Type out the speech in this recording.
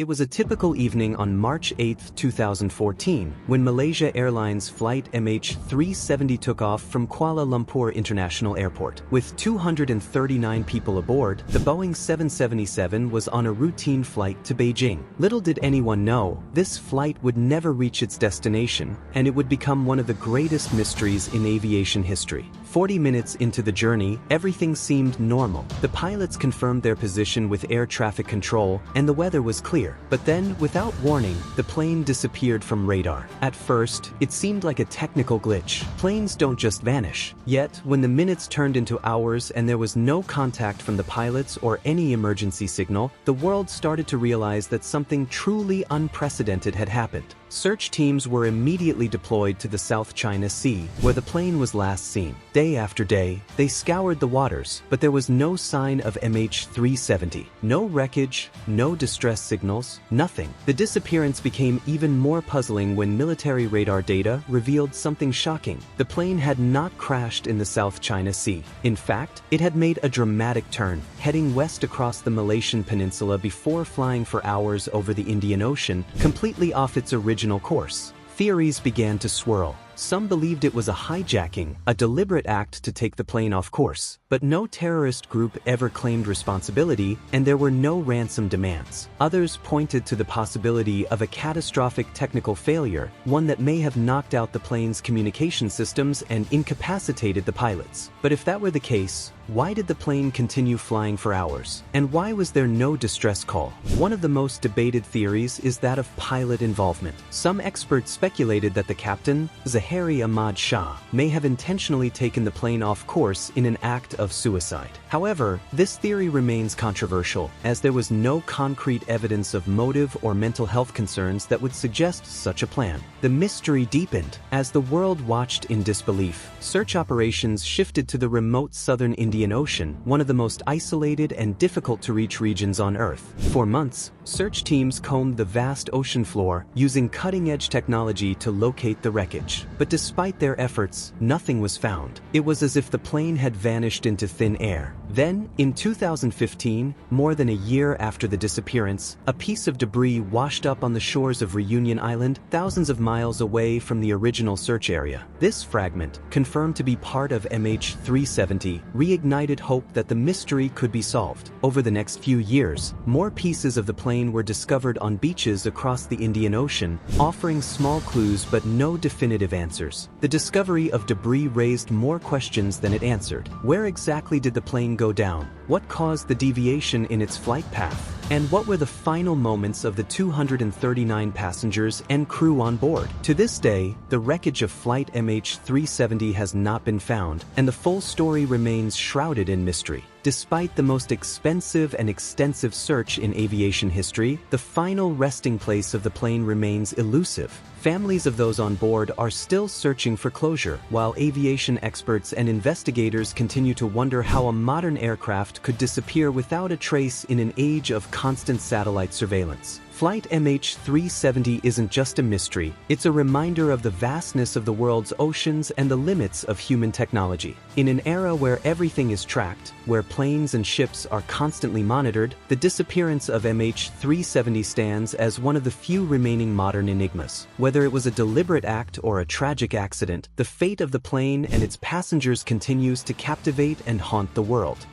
It was a typical evening on March 8, 2014, when Malaysia Airlines Flight MH370 took off from Kuala Lumpur International Airport. With 239 people aboard, the Boeing 777 was on a routine flight to Beijing. Little did anyone know, this flight would never reach its destination, and it would become one of the greatest mysteries in aviation history. 40 minutes into the journey, everything seemed normal. The pilots confirmed their position with air traffic control, and the weather was clear. But then, without warning, the plane disappeared from radar. At first, it seemed like a technical glitch. Planes don't just vanish. Yet, when the minutes turned into hours and there was no contact from the pilots or any emergency signal, the world started to realize that something truly unprecedented had happened. Search teams were immediately deployed to the South China Sea, where the plane was last seen. Day after day, they scoured the waters, but there was no sign of MH370. No wreckage, no distress signals, nothing. The disappearance became even more puzzling when military radar data revealed something shocking. The plane had not crashed in the South China Sea. In fact, it had made a dramatic turn, heading west across the Malaysian peninsula before flying for hours over the Indian Ocean, completely off its original course. Theories began to swirl. Some believed it was a hijacking, a deliberate act to take the plane off course. But no terrorist group ever claimed responsibility, and there were no ransom demands. Others pointed to the possibility of a catastrophic technical failure, one that may have knocked out the plane's communication systems and incapacitated the pilots. But if that were the case, why did the plane continue flying for hours? And why was there no distress call? One of the most debated theories is that of pilot involvement. Some experts speculated that the captain, Zahari Ahmad Shah, may have intentionally taken the plane off course in an act of suicide. However, this theory remains controversial, as there was no concrete evidence of motive or mental health concerns that would suggest such a plan. The mystery deepened. As the world watched in disbelief, search operations shifted to the remote southern Indian Ocean, one of the most isolated and difficult-to-reach regions on Earth. For months, search teams combed the vast ocean floor, using cutting-edge technology to locate the wreckage. But despite their efforts, nothing was found. It was as if the plane had vanished into thin air. Then, in 2015, more than a year after the disappearance, a piece of debris washed up on the shores of Reunion Island, thousands of miles away from the original search area. This fragment, confirmed to be part of MH370, reignited hope that the mystery could be solved. Over the next few years, more pieces of the plane were discovered on beaches across the Indian Ocean, offering small clues but no definitive answers. The discovery of debris raised more questions than it answered. Where exactly did the plane go down? What caused the deviation in its flight path? And what were the final moments of the 239 passengers and crew on board? To this day, the wreckage of Flight MH370 has not been found, and the full story remains shrouded in mystery. Despite the most expensive and extensive search in aviation history, the final resting place of the plane remains elusive. Families of those on board are still searching for closure, while aviation experts and investigators continue to wonder how a modern aircraft could disappear without a trace in an age of constant satellite surveillance. Flight MH370 isn't just a mystery, it's a reminder of the vastness of the world's oceans and the limits of human technology. In an era where everything is tracked, where planes and ships are constantly monitored, the disappearance of MH370 stands as one of the few remaining modern enigmas. Whether it was a deliberate act or a tragic accident, the fate of the plane and its passengers continues to captivate and haunt the world.